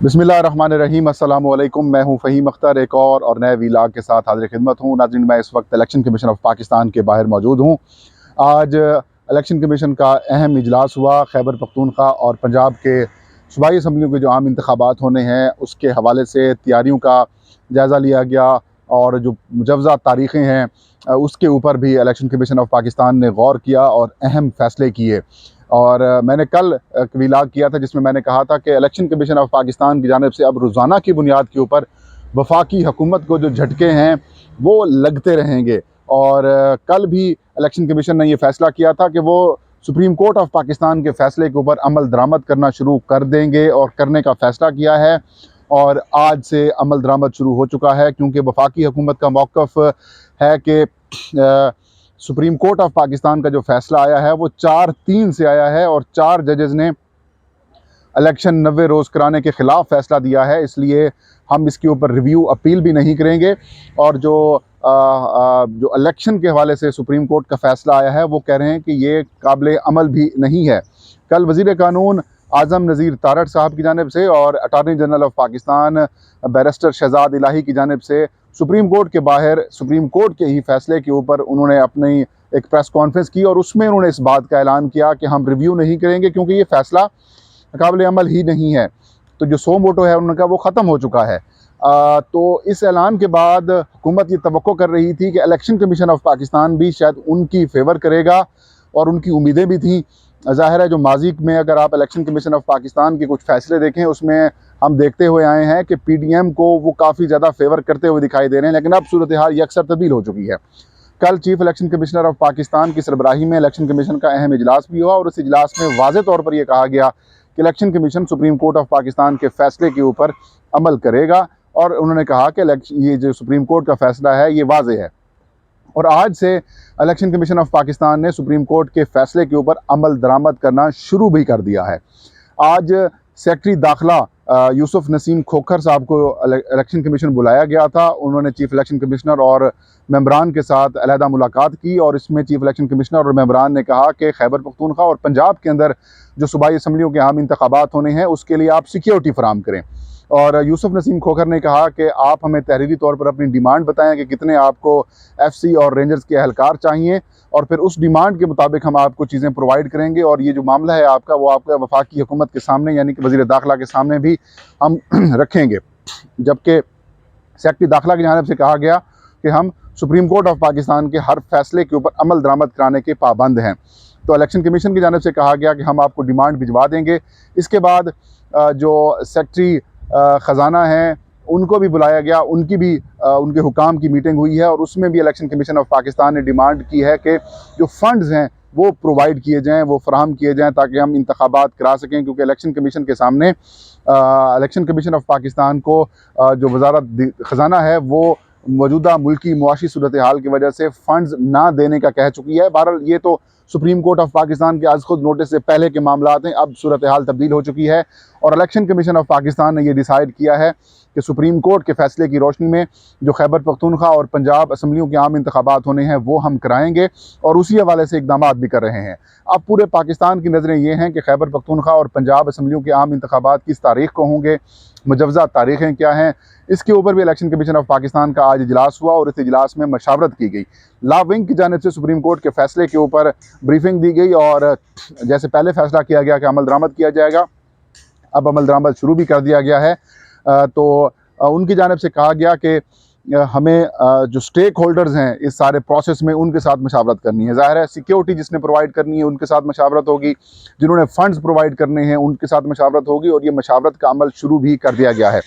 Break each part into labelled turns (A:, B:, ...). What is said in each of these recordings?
A: बिस्मिल्लाहिर्रहमानिर्रहीम अस्सलाम वालेकुम। मैं हूं फ़हीम अख्तर, एक और नए वीलाग के साथ हाज़िर खिदमत हूं। नाज़रीन, मैं इस वक्त इलेक्शन कमीशन ऑफ पाकिस्तान के बाहर मौजूद हूं। आज इलेक्शन कमीशन का अहम इजलास हुआ। खैबर पख्तूनख्वा और पंजाब के सूबाई असम्बलियों के जो आम इंतखाबात होने हैं उसके हवाले से तैयारियों का जायज़ा लिया गया और जो मुजवज़ा तारीख़ें हैं उसके ऊपर भी इलेक्शन कमीशन ऑफ पाकिस्तान ने गौर किया और अहम फ़ैसले किए। और मैंने कल एक वीलाग किया था जिसमें मैंने कहा था कि इलेक्शन कमीशन ऑफ पाकिस्तान की जानिब से अब रोज़ाना की बुनियाद के ऊपर वफाकी हुकूमत को जो झटके हैं वो लगते रहेंगे। और कल भी इलेक्शन कमीशन ने यह फ़ैसला किया था कि वो सुप्रीम कोर्ट ऑफ पाकिस्तान के फ़ैसले के ऊपर अमल दरामद करना शुरू कर देंगे और करने का फ़ैसला किया है। और आज से अमल दरामद शुरू हो चुका है, क्योंकि वफाकी हुकूमत का मौक़िफ़ है कि सुप्रीम कोर्ट ऑफ पाकिस्तान का जो फ़ैसला आया है वो 4-3 से आया है और 4 जजेज़ ने इलेक्शन 90 रोज़ कराने के ख़िलाफ़ फ़ैसला दिया है। इसलिए हम इसके ऊपर रिव्यू अपील भी नहीं करेंगे। और जो इलेक्शन के हवाले से सुप्रीम कोर्ट का फ़ैसला आया है वो कह रहे हैं कि ये काबिल अमल भी नहीं है। कल वज़ीर क़ानून आज़म नज़ीर तारड़ साहब की जानिब से और attorney general of Pakistan barrister Shahzad Elahi की जानिब से सुप्रीम कोर्ट के बाहर सुप्रीम कोर्ट के ही फ़ैसले के ऊपर उन्होंने अपनी एक प्रेस कॉन्फ्रेंस की और उसमें उन्होंने इस बात का ऐलान किया कि हम रिव्यू नहीं करेंगे क्योंकि ये फ़ैसला काबिल अमल ही नहीं है। तो जो 100 वोटो है उनका वो ख़त्म हो चुका है। तो इस ऐलान के बाद हुकूमत ये तवक्को कर रही थी कि इलेक्शन कमीशन ऑफ पाकिस्तान भी शायद उनकी फ़ेवर करेगा और उनकी उम्मीदें भी थीं। ज़ाहिर है जो माज़ी में अगर आप इलेक्शन कमीशन ऑफ पाकिस्तान के कुछ फ़ैसले देखें उसमें हम देखते हुए आए हैं कि PDM को वो काफ़ी ज़्यादा फ़ेवर करते हुए दिखाई दे रहे हैं, लेकिन अब सूरत हाल यकसर तब्दील हो चुकी है। कल chief election commissioner of Pakistan की सरबराही में इलेक्शन कमीशन का अहम इजलास भी हुआ और उस इजलास में वाज़े तौर पर यह कहा गया कि election commission supreme court of Pakistan के फ़ैसले के ऊपर अमल करेगा। और उन्होंने कहा कि ये जो सुप्रीम कोर्ट का फ़ैसला है ये वाज़े है। और आज से इलेक्शन कमीशन ऑफ पाकिस्तान ने सुप्रीम कोर्ट के फ़ैसले के ऊपर अमल दरामद करना शुरू भी कर दिया है। आज सेक्रेटरी दाखिला यूसुफ नसीम खोखर साहब को इलेक्शन कमीशन बुलाया गया था। उन्होंने चीफ़ इलेक्शन कमिश्नर और मेंबरान के साथ अलहदा मुलाकात की और इसमें चीफ़ इलेक्शन कमिश्नर और मेंबरान ने कहा कि खैबर पख्तूनख्वा और पंजाब के अंदर जो सूबाई असम्बलियों के आम इंतखाबात होने हैं उसके लिए आप सिक्योरिटी फराम करें। और यूसुफ नसीम खोखर ने कहा कि आप हमें तहरीरी तौर पर अपनी डिमांड बताएं कि कितने आपको FC और रेंजर्स के एहलकार चाहिए और फिर उस डिमांड के मुताबिक हम आपको चीज़ें प्रोवाइड करेंगे। और ये जो मामला है आपका वो आपका वफाकी हुकूमत के सामने यानी कि वज़ीर दाखिला के सामने भी हम रखेंगे। जबकि सेक्रेटरी दाखिला की जानिब से कहा गया कि हम सुप्रीम कोर्ट ऑफ पाकिस्तान के हर फैसले के ऊपर अमल दरामद कराने के पाबंद हैं। तो इलेक्शन कमीशन की जानिब से कहा गया कि हम आपको डिमांड भिजवा देंगे। इसके बाद जो सेक्रेटरी ख़जाना हैं उनको भी बुलाया गया, उनकी भी उनके हुकाम की मीटिंग हुई है और उसमें भी इलेक्शन कमीशन ऑफ पाकिस्तान ने डिमांड की है कि जो फ़ंड्स हैं वो प्रोवाइड किए जाएँ, वो फराहम किए जाएँ ताकि हम इंतखाबात करा सकें। क्योंकि इलेक्शन कमीशन के सामने इलेक्शन कमीशन ऑफ पाकिस्तान को जो वज़ारत ख़जाना है वो मौजूदा मुल्की मुआशी सूरत हाल की वजह से फ़ंड्स ना देने का कह चुकी है। बहरहाल ये तो सुप्रीम कोर्ट ऑफ पाकिस्तान के आज खुद नोटिस से पहले के मामला हैं, अब सूरत हाल तब्दील हो चुकी है और इलेक्शन कमीशन ऑफ पाकिस्तान ने यह डिसाइड किया है कि सुप्रीम कोर्ट के फ़ैसले की रोशनी में जो खैबर पख्तूनख्वा और पंजाब असम्बलियों के आम इंतखाबात होने हैं वो हम कराएंगे और उसी हवाले से इक़दामात भी कर रहे हैं। अब पूरे पाकिस्तान की नज़रें ये हैं कि खैबर पख्तूनख्वा और पंजाब असम्बलियों के आम इंतखाबात किस तारीख़ को होंगे, मुजवज़ा तारीख़ें क्या हैं, इसके ऊपर भी इलेक्शन कमीशन ऑफ पाकिस्तान का आज इजलास हुआ और इस इजलास में मशावरत की गई। लॉ विंग की जानिब से सुप्रीम कोर्ट के फ़ैसले के ऊपर ब्रीफिंग दी गई और जैसे पहले फ़ैसला किया गया कि अमल दरामद किया जाएगा, अब अमल दरामद शुरू भी कर दिया गया है। तो उनकी जानिब से कहा गया कि हमें जो स्टेक होल्डर्स हैं इस सारे प्रोसेस में उनके साथ मशावरत करनी है। ज़ाहिर है सिक्योरिटी जिसने प्रोवाइड करनी है उनके साथ मशावरत होगी, जिन्होंने फ़ंड्स प्रोवाइड करने हैं उनके साथ मशावरत होगी और ये मशावरत का अमल शुरू भी कर दिया गया है।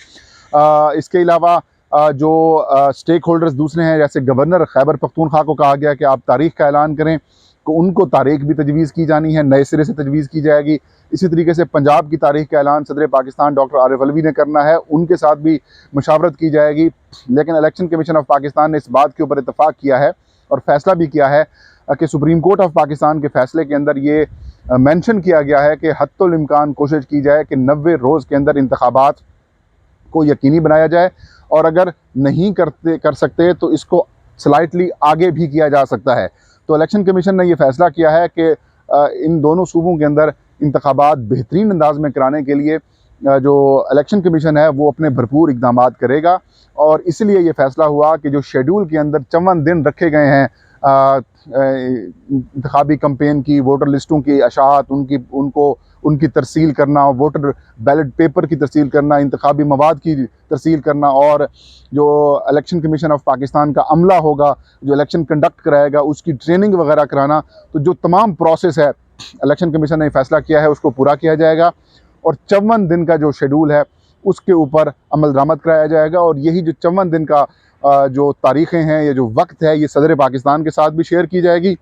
A: इसके अलावा जो स्टेक होल्डर्स दूसरे हैं जैसे गवर्नर खैबर पख्तूनख्वा को कहा गया कि आप तारीख़ का ऐलान करें, तो उनको तारीख़ भी तजवीज़ की जानी है, नए सिरे से तजवीज़ की जाएगी। इसी तरीके से पंजाब की तारीख़ का ऐलान सदर पाकिस्तान डॉक्टर आरिफ अलवी ने करना है, उनके साथ भी मशावरत की जाएगी। लेकिन इलेक्शन कमीशन ऑफ पाकिस्तान ने इस बात के ऊपर इत्तफ़ाक़ किया है और फ़ैसला भी किया है कि सुप्रीम कोर्ट ऑफ पाकिस्तान के फ़ैसले के अंदर ये मेंशन किया गया है कि हत्तुल इम्कान कोशिश की जाए कि 90 रोज़ के अंदर इंतखाबात को यकीनी बनाया जाए और अगर नहीं कर सकते तो इसको स्लाइटली आगे भी किया जा सकता है। तो इलेक्शन कमीशन ने यह फ़ैसला किया है कि इन दोनों सूबों के अंदर इंतखाबात बेहतरीन अंदाज में कराने के लिए जो इलेक्शन कमीशन है वो अपने भरपूर इक़दाम करेगा। और इसलिए ये फ़ैसला हुआ कि जो शेड्यूल के अंदर 54 दिन रखे गए हैं इंतखाबी कैंपेन की, वोटर लिस्टों की अशाअत, उनकी तरसील करना, वोटर बैलेट पेपर की तरसील करना, इंतखाबी मवाद की तरसील करना, और जो इलेक्शन कमीशन ऑफ पाकिस्तान का अमला होगा जो इलेक्शन कंडक्ट कराएगा उसकी ट्रेनिंग वगैरह कराना, तो जो तमाम प्रोसेस है इलेक्शन कमीशन ने फैसला किया है उसको पूरा किया जाएगा। और 54 दिन का जो शेड्यूल है उसके ऊपर अमल दरामद कराया जाएगा। और यही जो 54 दिन का जो तारीख़ें हैं, ये जो वक्त है, ये सदर पाकिस्तान के साथ भी शेयर की जाएगी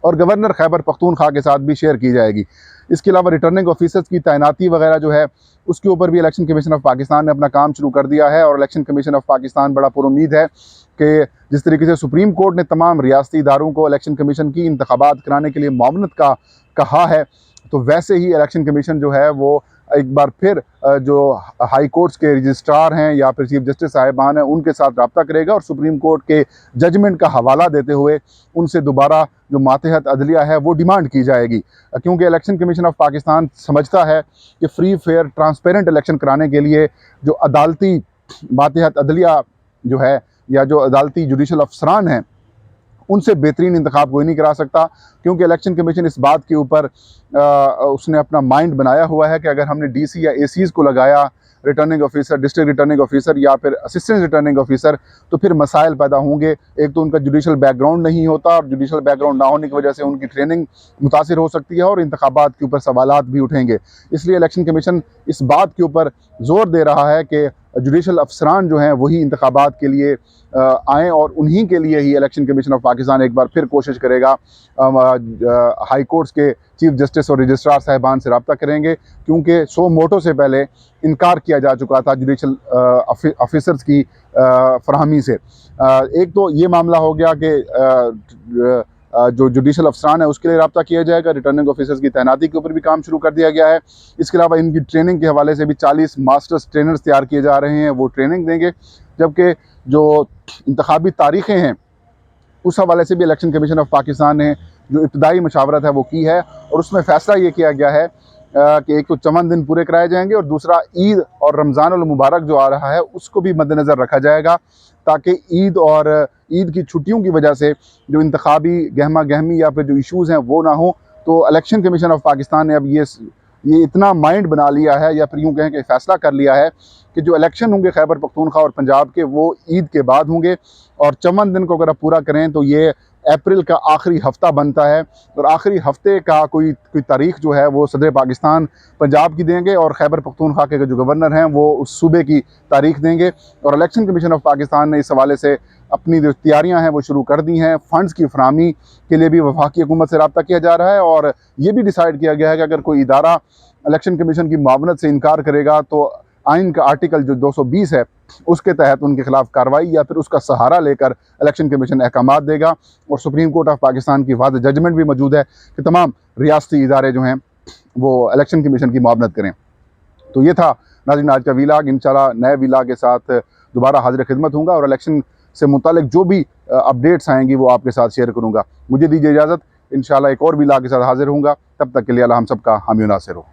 A: और गवर्नर खैबर पख्तूनख्वा के साथ भी शेयर की जाएगी। इसके अलावा रिटर्निंग ऑफिसर्स की तैनाती वगैरह जो है उसके ऊपर भी इलेक्शन कमीशन ऑफ पाकिस्तान ने अपना काम शुरू कर दिया है। और इलेक्शन कमीशन ऑफ पाकिस्तान बड़ा पुरुम्मीद है कि जिस तरीके से सुप्रीम कोर्ट ने तमाम रियासती इदारों को इलेक्शन कमीशन की इंतखाबात कराने के लिए मुआवनत का कहा है, तो वैसे ही इलेक्शन कमीशन जो है वो एक बार फिर जो हाई कोर्ट्स के रजिस्ट्रार हैं या फिर चीफ जस्टिस साहिबान हैं उनके साथ रब्ता करेगा और सुप्रीम कोर्ट के जजमेंट का हवाला देते हुए उनसे दोबारा जो मातहत अदलिया है वो डिमांड की जाएगी। क्योंकि इलेक्शन कमीशन ऑफ पाकिस्तान समझता है कि फ्री फेयर ट्रांसपेरेंट इलेक्शन कराने के लिए जो अदालती मातहत अदलिया जो है या जो अदालती जुडिशल अफसरान हैं उनसे बेहतरीन इंतखाब कोई नहीं करा सकता। क्योंकि इलेक्शन कमीशन इस बात के ऊपर उसने अपना माइंड बनाया हुआ है कि अगर हमने डीसी या एसीज़ को लगाया, returning officer, district returning officer या फिर असिस्टेंट रिटर्निंग ऑफिसर, तो फिर मसाइल पैदा होंगे। एक तो उनका जुडिशल बैकग्राउंड नहीं होता और जुडिशल बैकग्राउंड ना होने की वजह से उनकी ट्रेनिंग मुतासिर हो सकती है और इंतखाबात के ऊपर सवालात भी उठेंगे। इसलिए इलेक्शन कमीशन इस बात के ऊपर जोर दे रहा है कि जुडिशल अफसरान जो हैं वही इंतखाबात के लिए आएँ और उन्हीं के लिए ही इलेक्शन कमीशन ऑफ पाकिस्तान एक बार फिर कोशिश करेगा हाई कोर्ट्स के चीफ जस्टिस और रजिस्ट्रार साहिबान से रब्ता करेंगे। क्योंकि सो मोटो से पहले इनकार किया जा चुका था जुडिशल ऑफिसर्स की फरहमी से। एक तो ये मामला हो गया कि जो जुडिशल अफसरान है उसके लिए रब्ता किया जाएगा, रिटर्निंग ऑफिसर्स की तैनाती के ऊपर भी काम शुरू कर दिया गया है। इसके अलावा इनकी ट्रेनिंग के हवाले से भी 40 मास्टर्स ट्रेनर्स तैयार किए जा रहे हैं, वो ट्रेनिंग देंगे। जबकि जो इंतखाबी तारीख़ें हैं उस हवाले से भी इलेक्शन कमीशन ऑफ पाकिस्तान ने जो इब्तदाई मशावरत है वो की है और उसमें फ़ैसला ये किया गया है कि एक तो 54 दिन पूरे कराए जाएंगे और दूसरा ईद और रमज़ान उल मुबारक जो आ रहा है उसको भी मद्देनज़र रखा जाएगा, ताकि ईद और ईद की छुट्टियों की वजह से जो इंतखाबी गहमा गहमी या फिर जो इशूज़ हैं वो ना हो। तो इलेक्शन कमीशन ऑफ पाकिस्तान ने अब ये इतना माइंड बना लिया है या फिर यूँ कहें कि फ़ैसला कर लिया है कि जो इलेक्शन होंगे खैबर पख्तूनख्वा और पंजाब के वो ईद के बाद होंगे। और 54 दिन को अगर आप पूरा करें तो ये अप्रैल का आखिरी हफ़्ता बनता है और आखिरी हफ़्ते का कोई तारीख़ जो है वो सदर पाकिस्तान पंजाब की देंगे और खैबर पख्तूनख्वा के जो गवर्नर हैं वो उस सूबे की तारीख़ देंगे। और इलेक्शन कमीशन ऑफ पाकिस्तान ने इस हवाले से अपनी जो तैयारियाँ हैं वो शुरू कर दी हैं। फ़ंड्स की फराहमी के लिए भी वफाकी हुकूमत से रब्ता किया जा रहा है और ये भी डिसाइड किया गया है कि अगर कोई इदारा इलेक्शन कमीशन की मुआवनत से इनकार करेगा तो आइन का आर्टिकल जो 220 है उसके तहत उनके खिलाफ कार्रवाई या फिर उसका सहारा लेकर इलेक्शन कमीशन अहकामात देगा। और सुप्रीम कोर्ट ऑफ पाकिस्तान की वाज़ेह जजमेंट भी मौजूद है कि तमाम रियासती इदारे जो हैं वो इलेक्शन कमीशन की मुआवनत करें। तो ये था नाज़रीन आज का वीलाग। इंशाल्लाह नए वीलाग के साथ दोबारा हाजिर खिदमत होऊंगा और इलेक्शन से मुतालिक जो भी अपडेट्स आएंगी वो आपके साथ शेयर करूँगा। मुझे दीजिए इजाज़त, इंशाल्लाह एक और वीलाग के साथ हाजिर होऊंगा। तब तक के लिए अल्लाह हम सब का हामी नासिर हो।